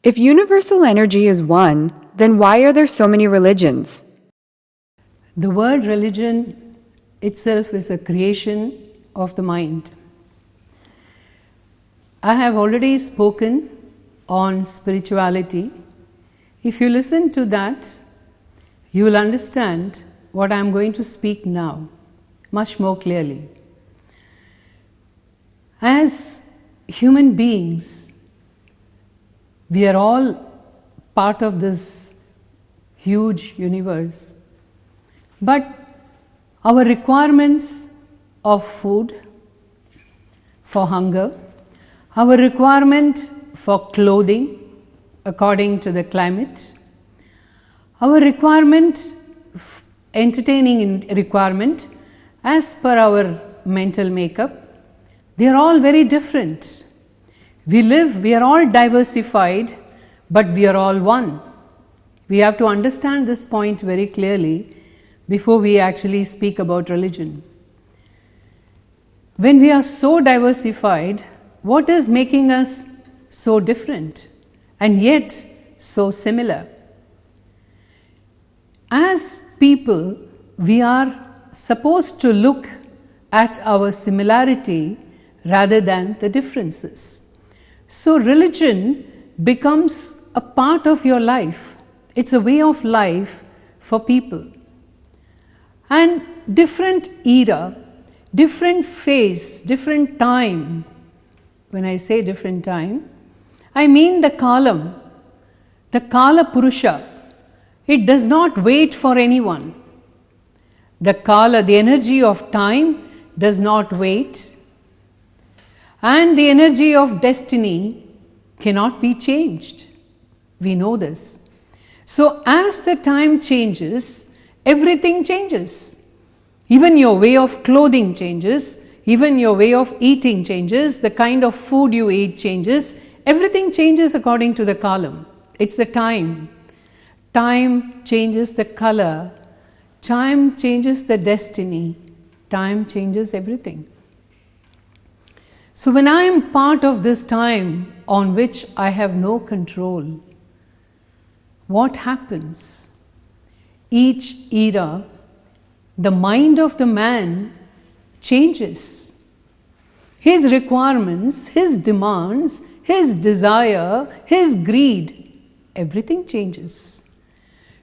If universal energy is one, then why are there so many religions? The word religion itself is a creation of the mind. I have already spoken on spirituality. If you listen to that, you will understand what I am going to speak now much more clearly. As human beings, we are all part of this huge universe. But our requirements of food, for hunger, our requirement for clothing according to the climate, our requirement, entertaining requirement as per our mental makeup, they are all very different. We are all diversified, but we are all one. We have to understand this point very clearly before we actually speak about religion. When we are so diversified, what is making us so different and yet so similar? As people, we are supposed to look at our similarity rather than the differences. So religion becomes a part of your life. It's a way of life for people. And different era, different phase, different time. When I say different time, I mean the Kalam, the Kala Purusha. It does not wait for anyone. The Kala, the energy of time, does not wait. And the energy of destiny cannot be changed. We know this. So as the time changes, everything changes. Even your way of clothing changes, even your way of eating changes, the kind of food you eat changes, everything changes according to the Kalam. It's the time. Time changes the color, time changes the destiny, time changes everything. So when I am part of this time on which I have no control, what happens? Each era, the mind of the man changes. His requirements, his demands, his desire, his greed, everything changes.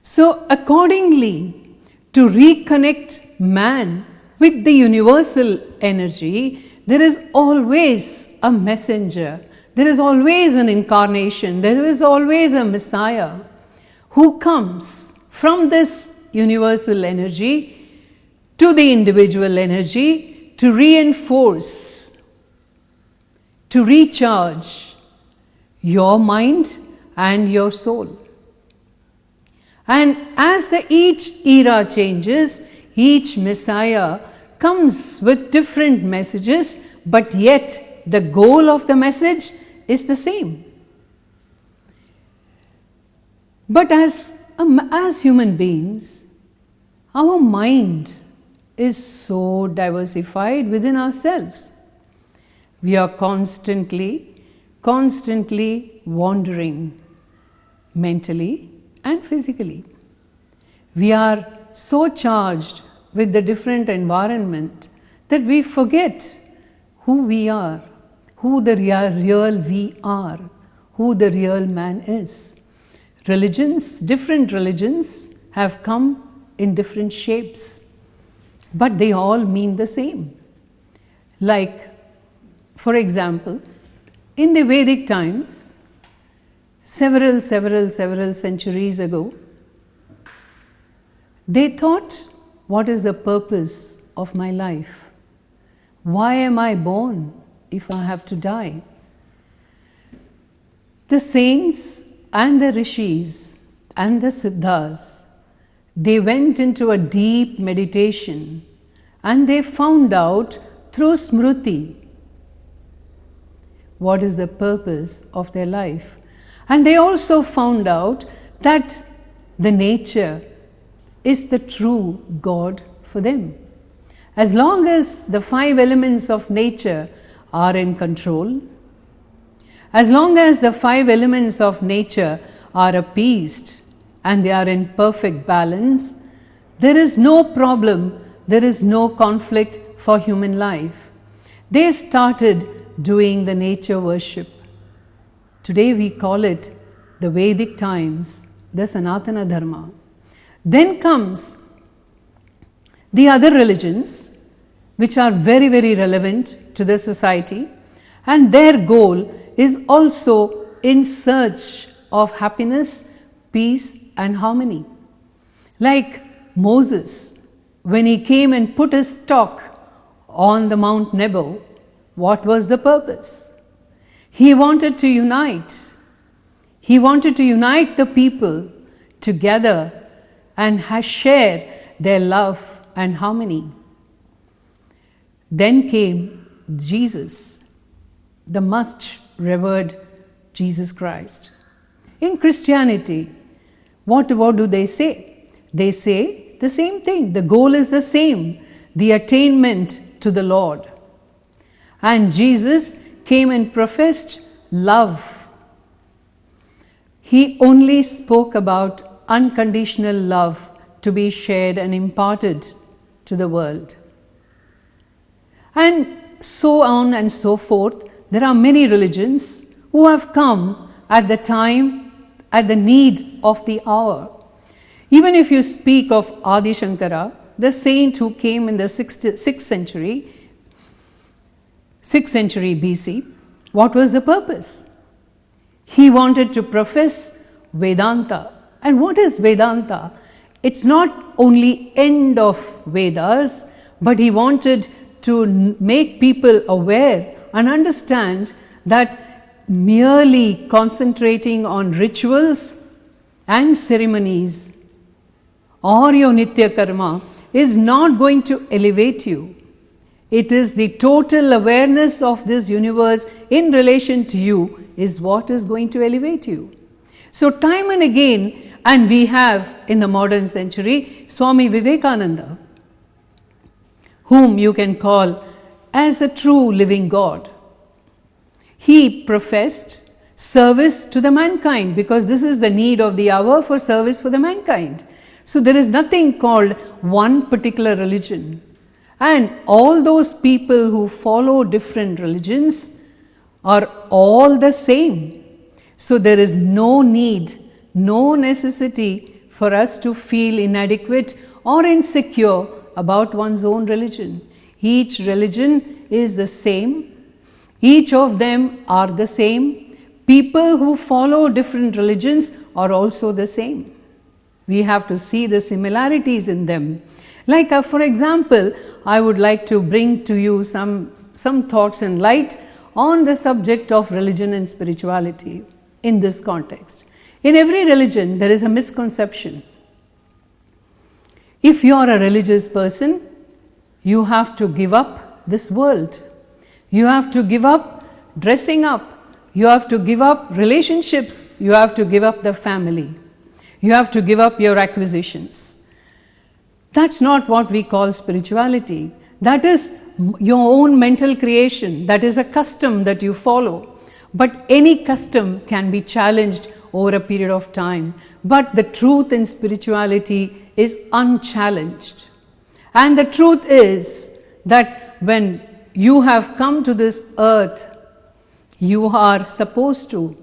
So accordingly, to reconnect man with the universal energy, there is always a messenger, there is always an incarnation, there is always a Messiah who comes from this universal energy to the individual energy to reinforce, to recharge your mind and your soul. And as each era changes, each Messiah comes with different messages, but yet the goal of the message is the same. But as human beings, our mind is so diversified within ourselves. We are constantly wandering mentally and physically. We are so charged with the different environment that we forget who we are, who the real we are, who the real man is. Different religions have come in different shapes, but they all mean the same. Like, for example, in the Vedic times, several centuries ago, they thought, what is the purpose of my life? Why am I born if I have to die? The saints and the rishis and the siddhas, they went into a deep meditation and they found out through smriti what is the purpose of their life. And they also found out that the nature is the true God for them. As long as the 5 elements of nature are in control, As long as the 5 elements of nature are appeased and they are in perfect balance, there is no problem, there is no conflict for human life. They started doing the nature worship. Today we call it the Vedic times, the Sanatana Dharma. Then comes the other religions, which are very, very relevant to the society, and their goal is also in search of happiness, peace and harmony. Like Moses, when he came and put his stock on the Mount Nebo, what was the purpose? He wanted to unite. He wanted to unite the people together and share their love and harmony. Then came Jesus, the much revered Jesus Christ. In Christianity, what do they say? They say the same thing. The goal is the same, the attainment to the Lord. And Jesus came and professed love. He only spoke about unconditional love to be shared and imparted to the world. And so on and so forth. There are many religions who have come at the time, at the need of the hour. Even if you speak of Adi Shankara, the saint who came in the 6th century BC, what was the purpose? He wanted to profess Vedanta. And what is Vedanta? It's not only end of Vedas, but he wanted to make people aware and understand that merely concentrating on rituals and ceremonies or your Nitya Karma is not going to elevate you. It is the total awareness of this universe in relation to you is what is going to elevate you. So time and again, and we have in the modern century Swami Vivekananda, whom you can call as a true living God. He professed service to the mankind because this is the need of the hour for service for the mankind. So there is nothing called one particular religion. And all those people who follow different religions are all the same. So there is no need, no necessity for us to feel inadequate or insecure about one's own religion. Each religion is the same. Each of them are the same. People who follow different religions are also the same. We have to see the similarities in them. Like for example, I would like to bring to you some thoughts and light on the subject of religion and spirituality in this context. In every religion, there is a misconception. If you are a religious person, you have to give up this world. You have to give up dressing up. You have to give up relationships. You have to give up the family. You have to give up your acquisitions. That's not what we call spirituality. That is your own mental creation. That is a custom that you follow. But any custom can be challenged over a period of time. But the truth in spirituality is unchallenged. And the truth is that when you have come to this earth, you are supposed to,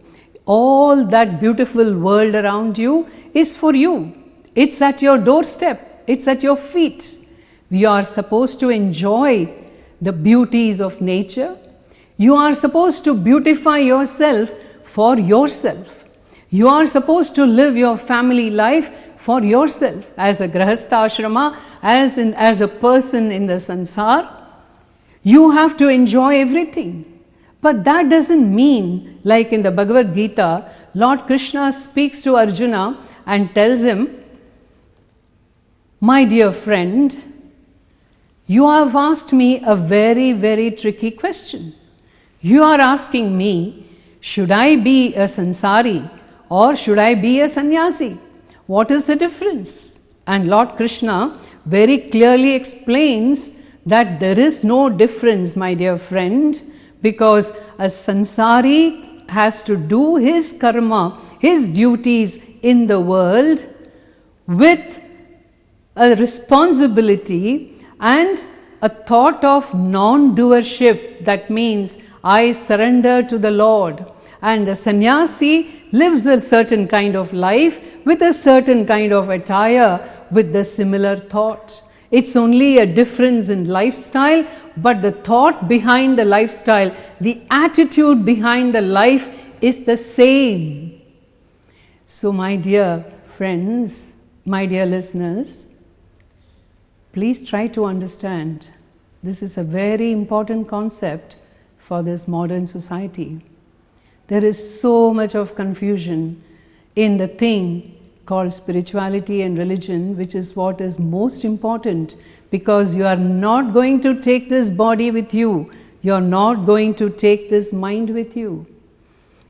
all that beautiful world around you is for you. It's at your doorstep. It's at your feet. You are supposed to enjoy the beauties of nature. You are supposed to beautify yourself for yourself. You are supposed to live your family life for yourself as a grahastha ashrama, as a person in the sansar. You have to enjoy everything. But that doesn't mean, like in the Bhagavad Gita, Lord Krishna speaks to Arjuna and tells him, my dear friend, you have asked me a very, very tricky question. You are asking me, should I be a sansari or should I be a sannyasi? What is the difference? And Lord Krishna very clearly explains that there is no difference, my dear friend, because a sansari has to do his karma, his duties in the world with a responsibility and a thought of non-doership. That means I surrender to the Lord. And the sannyasi lives a certain kind of life with a certain kind of attire with the similar thought. It's only a difference in lifestyle, but the thought behind the lifestyle, the attitude behind the life is the same. So my dear friends, my dear listeners, please try to understand. This is a very important concept for this modern society. There is so much of confusion in the thing called spirituality and religion, which is what is most important, because you are not going to take this body with you. You are not going to take this mind with you.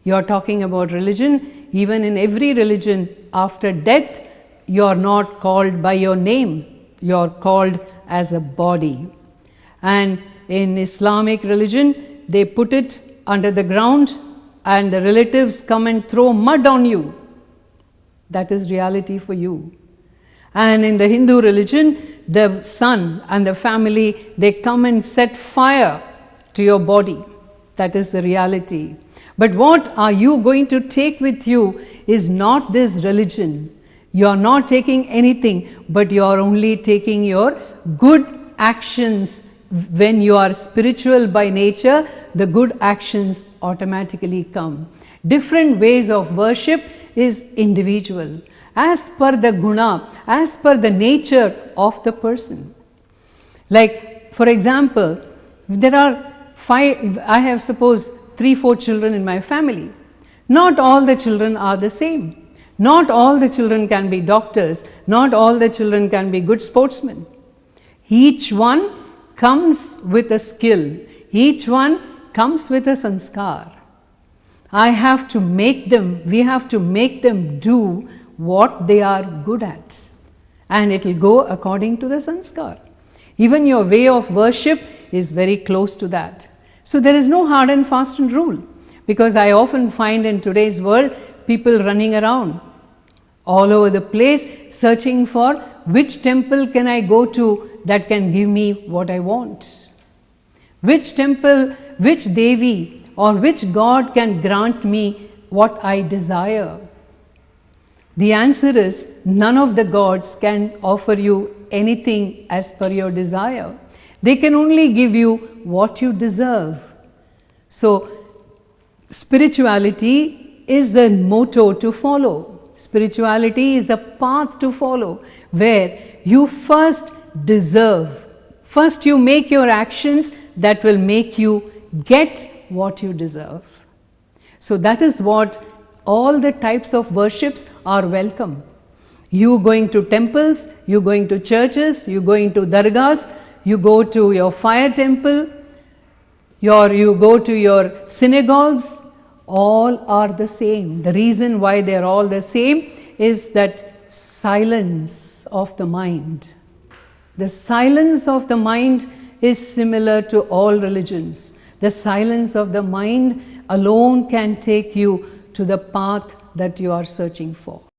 You are talking about religion. Even in every religion, after death, you are not called by your name. You are called as a body. And in Islamic religion, they put it under the ground and the relatives come and throw mud on you. That is reality for you. And in the Hindu religion, the son and the family, they come and set fire to your body. That is the reality. But what are you going to take with you is not this religion. You are not taking anything, but you are only taking your good actions. When you are spiritual by nature, the good actions automatically come. Different ways of worship is individual, as per the guna, as per the nature of the person. Like, for example, there are I have suppose 3-4 children in my family. Not all the children are the same. Not all the children can be doctors. Not all the children can be good sportsmen. Each one comes with a skill. Each one comes with a sanskar. We have to make them do what they are good at. And it will go according to the sanskar. Even your way of worship is very close to that. So there is no hard and fast rule. Because I often find in today's world, people running around all over the place, searching for which temple can I go to that can give me what I want. Which temple, which Devi or which God can grant me what I desire. The answer is none of the gods can offer you anything as per your desire. They can only give you what you deserve. So, spirituality is the motto to follow. Spirituality is a path to follow where you first deserve. First you make your actions that will make you get what you deserve. So that is what all the types of worships are welcome. You going to temples, you going to churches, you going to dargahs, you go to your fire temple, you go to your synagogues, all are the same. The reason why they are all the same is that silence of the mind. The silence of the mind is similar to all religions. The silence of the mind alone can take you to the path that you are searching for.